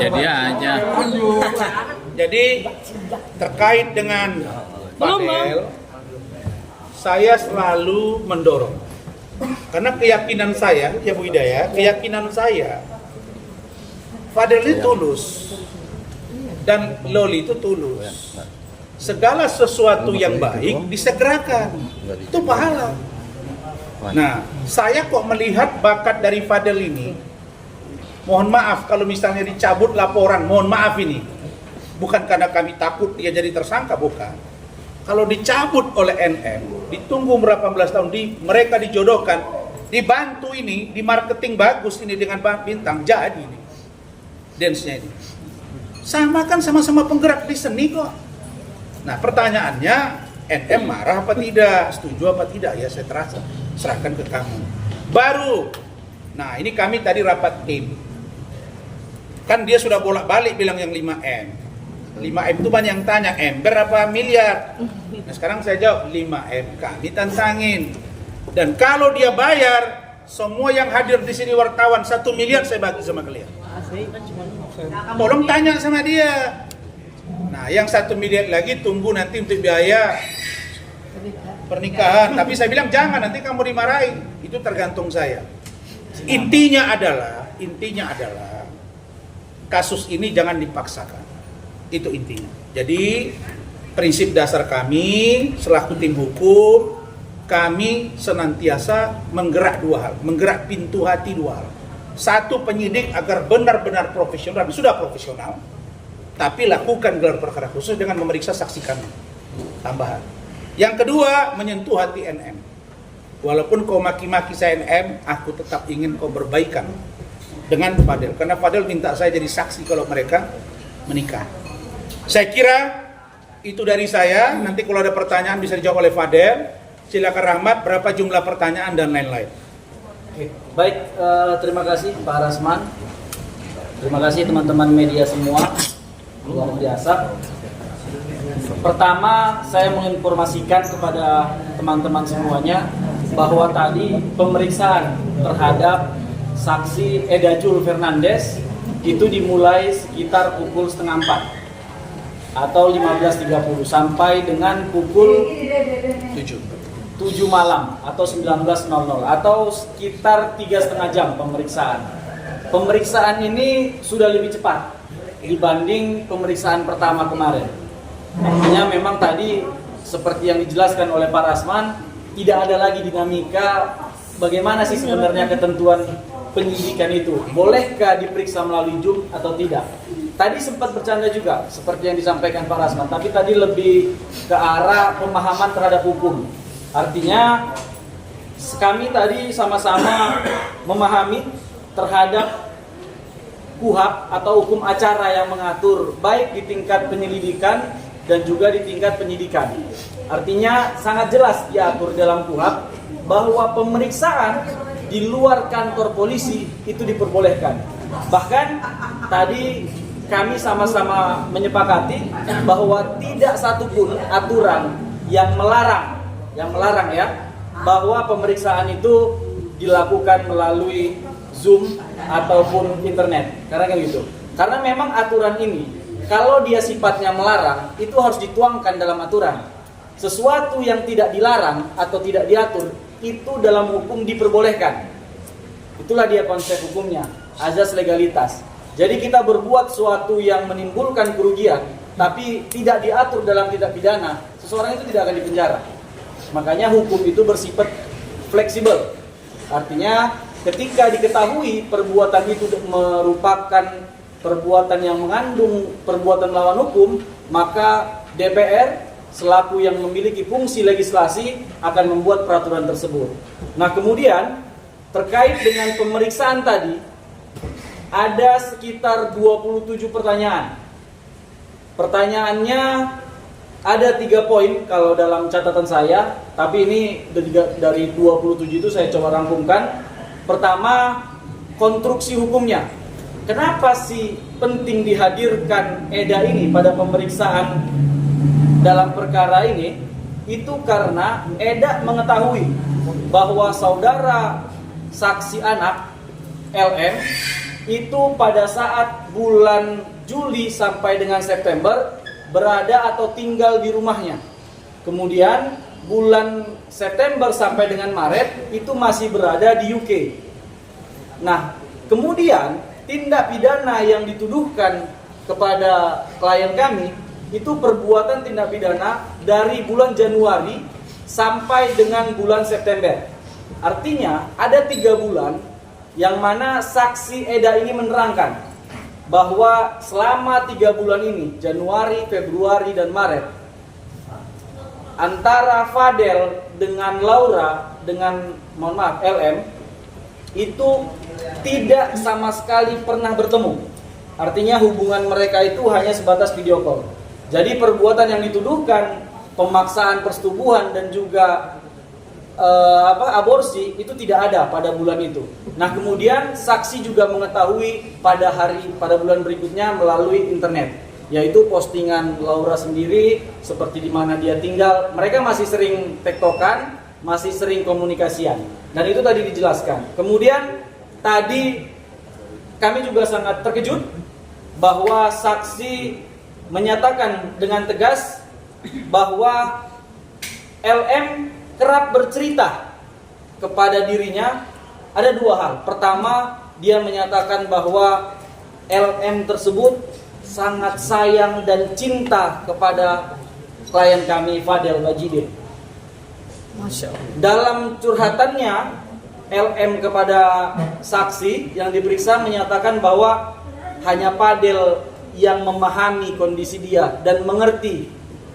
Jadi aja. Jadi terkait dengan Fadel, saya selalu mendorong. Karena keyakinan saya, ya Bu Hidayah, keyakinan saya, Fadel itu tulus dan Loli itu tulus. Segala sesuatu yang baik disegerakan, itu pahala. Nah, saya kok melihat bakat dari Fadel ini. Mohon maaf kalau misalnya dicabut laporan, mohon maaf ini. Bukan karena kami takut dia jadi tersangka, bukan. Kalau dicabut oleh NM, ditunggu berapa belas tahun, mereka dijodohkan, dibantu ini, di marketing bagus ini dengan bintang, jadi ini. Dance-nya ini. Sama kan sama-sama penggerak di seni kok. Nah pertanyaannya, NM marah apa tidak, setuju apa tidak, ya saya terasa, serahkan ke kamu. Baru, nah ini kami tadi rapat tim. Kan dia sudah bolak-balik bilang yang 5M. 5M itu banyak yang tanya, M berapa miliar? Nah sekarang saya jawab 5M, kami tantangin. Dan kalau dia bayar, semua yang hadir di sini wartawan 1 miliar saya bagi sama kalian. Tolong tanya sama dia. Nah yang 1 miliar lagi tunggu nanti untuk biaya pernikahan. Tapi saya bilang jangan, nanti kamu dimarahin. Itu tergantung saya. Intinya adalah kasus ini jangan dipaksakan. Itu intinya. Jadi prinsip dasar kami selaku tim hukum, kami senantiasa menggerak dua hal, menggerak pintu hati dua hal. Satu, penyidik agar benar-benar profesional, sudah profesional, tapi lakukan gelar perkara khusus dengan memeriksa saksi kami tambahan. Yang kedua, menyentuh hati NM. Walaupun kau maki-maki saya NM, aku tetap ingin kau berbaikan dengan Fadel, karena Fadel minta saya jadi saksi kalau mereka menikah. Saya kira itu dari saya. Nanti kalau ada pertanyaan bisa dijawab oleh Fadel. Silakan Rahmat, berapa jumlah pertanyaan dan lain-lain. Oke, baik, terima kasih Pak Rasman. Terima kasih teman-teman media semua. Luar biasa. Pertama, saya menginformasikan kepada teman-teman semuanya bahwa tadi pemeriksaan terhadap saksi Eda Jul Fernandes itu dimulai sekitar pukul 3:30 atau 15.30 sampai dengan pukul 7 malam atau 19.00 atau sekitar 3,5 jam pemeriksaan. Pemeriksaan ini sudah lebih cepat dibanding pemeriksaan pertama kemarin. Artinya memang tadi seperti yang dijelaskan oleh Pak Rasman, tidak ada lagi dinamika bagaimana sih sebenarnya ketentuan penyidikan itu. Bolehkah diperiksa melalui Zoom atau tidak? Tadi sempat bercanda juga seperti yang disampaikan Pak Rasman, tapi tadi lebih ke arah pemahaman terhadap hukum. Artinya kami tadi sama-sama memahami terhadap KUHP atau hukum acara yang mengatur baik di tingkat penyelidikan dan juga di tingkat penyidikan. Artinya sangat jelas diatur dalam KUHP bahwa pemeriksaan di luar kantor polisi itu diperbolehkan. Bahkan tadi kami sama-sama menyepakati bahwa tidak satupun aturan yang melarang ya bahwa pemeriksaan itu dilakukan melalui Zoom ataupun internet. Karena kayak gitu. Karena memang aturan ini kalau dia sifatnya melarang itu harus dituangkan dalam aturan. Sesuatu yang tidak dilarang atau tidak diatur itu dalam hukum diperbolehkan. Itulah dia konsep hukumnya, azas legalitas. Jadi kita berbuat sesuatu yang menimbulkan kerugian tapi tidak diatur dalam tindak pidana, seseorang itu tidak akan dipenjara. Makanya hukum itu bersifat fleksibel. Artinya ketika diketahui perbuatan itu merupakan perbuatan yang mengandung perbuatan melawan hukum, maka DPR selaku yang memiliki fungsi legislasi akan membuat peraturan tersebut. Nah kemudian terkait dengan pemeriksaan tadi, ada sekitar 27 pertanyaan. Pertanyaannya ada 3 poin kalau dalam catatan saya, tapi ini dari 27 itu saya coba rangkumkan. Pertama, konstruksi hukumnya. Kenapa sih penting dihadirkan Eda ini pada pemeriksaan dalam perkara ini? Itu karena Eda mengetahui bahwa saudara saksi anak LM itu pada saat bulan Juli sampai dengan September berada atau tinggal di rumahnya. Kemudian bulan September sampai dengan Maret itu masih berada di UK. Nah, kemudian tindak pidana yang dituduhkan kepada klien kami itu perbuatan tindak pidana dari bulan Januari sampai dengan bulan September. Artinya ada 3 bulan yang mana saksi Eda ini menerangkan bahwa selama 3 bulan ini, Januari, Februari, dan Maret, antara Fadel dengan Laura dengan LM itu tidak sama sekali pernah bertemu. Artinya hubungan mereka itu hanya sebatas video call. Jadi perbuatan yang dituduhkan, pemaksaan persetubuhan dan juga aborsi itu tidak ada pada bulan itu. Nah, kemudian saksi juga mengetahui pada bulan berikutnya melalui internet, yaitu postingan Laura sendiri seperti di mana dia tinggal. Mereka masih sering tektokan, masih sering komunikasian. Dan itu tadi dijelaskan. Kemudian tadi kami juga sangat terkejut bahwa saksi menyatakan dengan tegas bahwa LM kerap bercerita kepada dirinya ada 2 hal. Pertama, dia menyatakan bahwa LM tersebut sangat sayang dan cinta kepada klien kami Fadel Bajide. Masya Allah. Dalam curhatannya, LM kepada saksi yang diperiksa menyatakan bahwa hanya Fadel yang memahami kondisi dia dan mengerti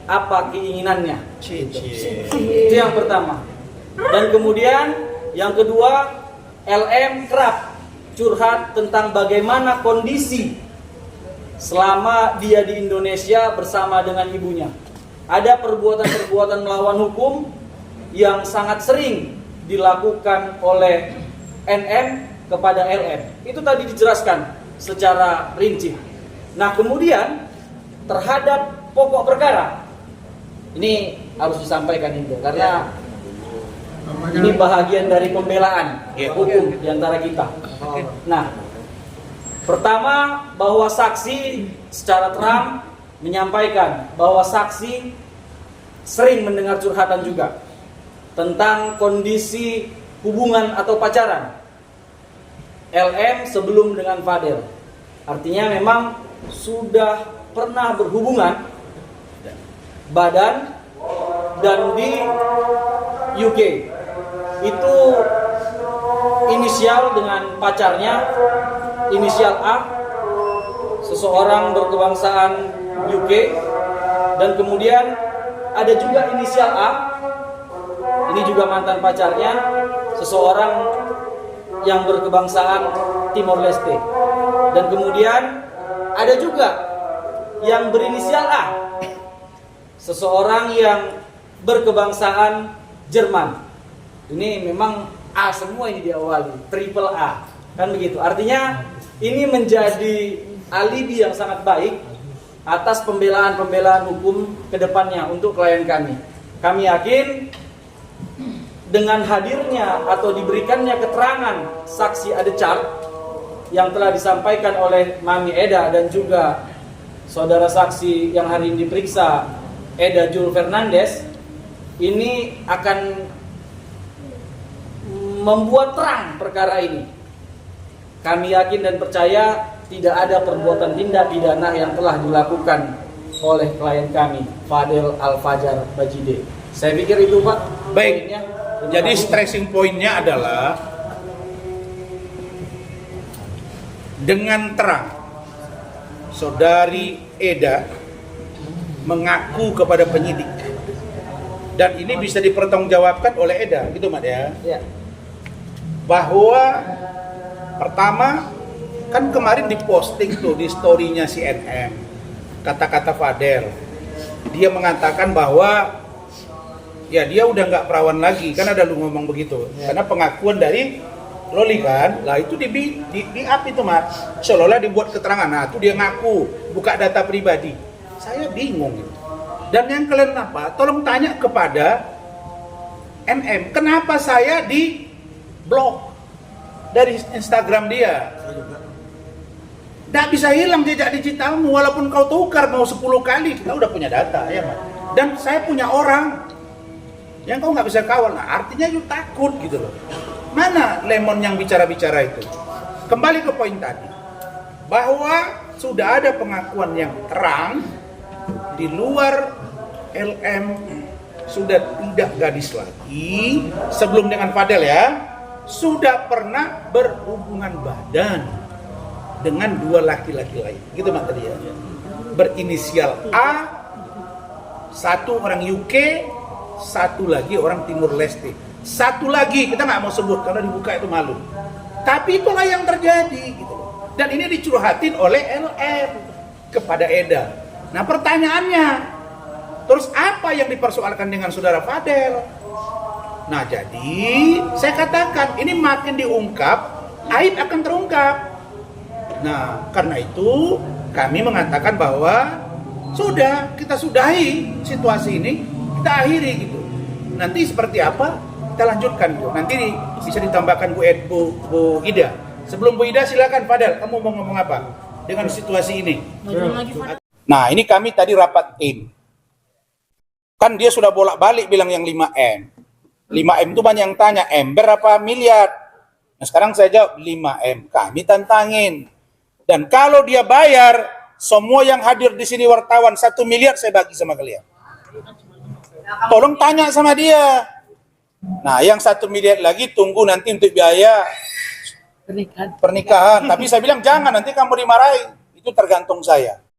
apa keinginannya. Itu yang pertama. Dan kemudian yang kedua, LM kerap curhat tentang bagaimana kondisi selama dia di Indonesia bersama dengan ibunya. Ada perbuatan-perbuatan melawan hukum yang sangat sering dilakukan oleh NM kepada LM. Itu tadi dijelaskan secara rinci. Nah, kemudian terhadap pokok perkara ini harus disampaikan itu karena ini bahagian dari pembelaan hukum di antara kita. Nah, pertama bahwa saksi secara terang menyampaikan bahwa saksi sering mendengar curhatan juga tentang kondisi hubungan atau pacaran LM sebelum dengan Fadel. Artinya memang sudah pernah berhubungan badan dan di UK. Itu inisial dengan pacarnya, inisial A, seseorang berkebangsaan UK, dan kemudian ada juga inisial A, ini juga mantan pacarnya, seseorang yang berkebangsaan Timor Leste. Dan kemudian ada juga yang berinisial A, seseorang yang berkebangsaan Jerman. Ini memang A semua ini diawali, triple A, kan begitu. Artinya ini menjadi alibi yang sangat baik atas pembelaan-pembelaan hukum ke depannya untuk klien kami. Kami yakin dengan hadirnya atau diberikannya keterangan saksi Adechart yang telah disampaikan oleh Mami Eda dan juga saudara saksi yang hari ini diperiksa, Eda Jul Fernandes, ini akan membuat terang perkara ini. Kami yakin dan percaya tidak ada perbuatan tindak pidana yang telah dilakukan oleh klien kami, Fadel Al-Fajar Bajide. Saya pikir itu, Pak. Baik. Jadi stressing pointnya adalah dengan terang saudari Eda mengaku kepada penyidik dan ini bisa dipertanggungjawabkan oleh Eda, gitu Mak ya. Ya. Bahwa pertama kan kemarin diposting tuh di story-nya si NM kata-kata Fadel. Dia mengatakan bahwa ya dia udah nggak perawan lagi, kan ada lu ngomong begitu. Karena pengakuan dari Loli kan, lah itu di up itu Mat, seolah-olah dibuat keterangan. Nah itu dia ngaku buka data pribadi. Saya bingung gitu. Dan yang kalian apa? Tolong tanya kepada NM, kenapa saya di blok dari Instagram dia? Nggak bisa hilang jejak digitalmu, walaupun kau tukar mau 10 kali, kita udah punya data, ya Pak. Dan saya punya orang yang kau nggak bisa kawal. Nah, artinya you takut gitu loh. Mana Lemon yang bicara-bicara itu? Kembali ke poin tadi, bahwa sudah ada pengakuan yang terang di luar LM sudah tidak gadis lagi, sebelum dengan Fadel ya, sudah pernah berhubungan badan dengan 2 laki-laki lain, gitu Mak tadi ya, berinisial A, satu orang UK, satu lagi orang Timur Leste, satu lagi kita nggak mau sebut karena dibuka itu malu, tapi itulah yang terjadi gitu loh. Dan ini dicurhatin oleh LM kepada Eda. Nah pertanyaannya, terus apa yang dipersoalkan dengan saudara Fadel? Nah jadi saya katakan ini makin diungkap, aib akan terungkap. Nah karena itu kami mengatakan bahwa sudah kita sudahi situasi ini, kita akhiri gitu. Nanti seperti apa kita lanjutkan gitu. Nanti bisa ditambahkan Bu Ida. Sebelum Bu Ida silakan Fadel, kamu mau ngomong apa dengan situasi ini? Nah ini kami tadi rapat tim. Kan dia sudah bolak-balik bilang yang 5M. 5M itu banyak yang tanya, ember apa miliar? Nah sekarang saya jawab 5M. Kami tantangin. Dan kalau dia bayar, semua yang hadir di sini wartawan 1 miliar saya bagi sama kalian. Tolong tanya sama dia. Nah yang 1 miliar lagi tunggu nanti untuk biaya pernikahan. Tapi saya bilang jangan, nanti kamu dimarahi. Itu tergantung saya.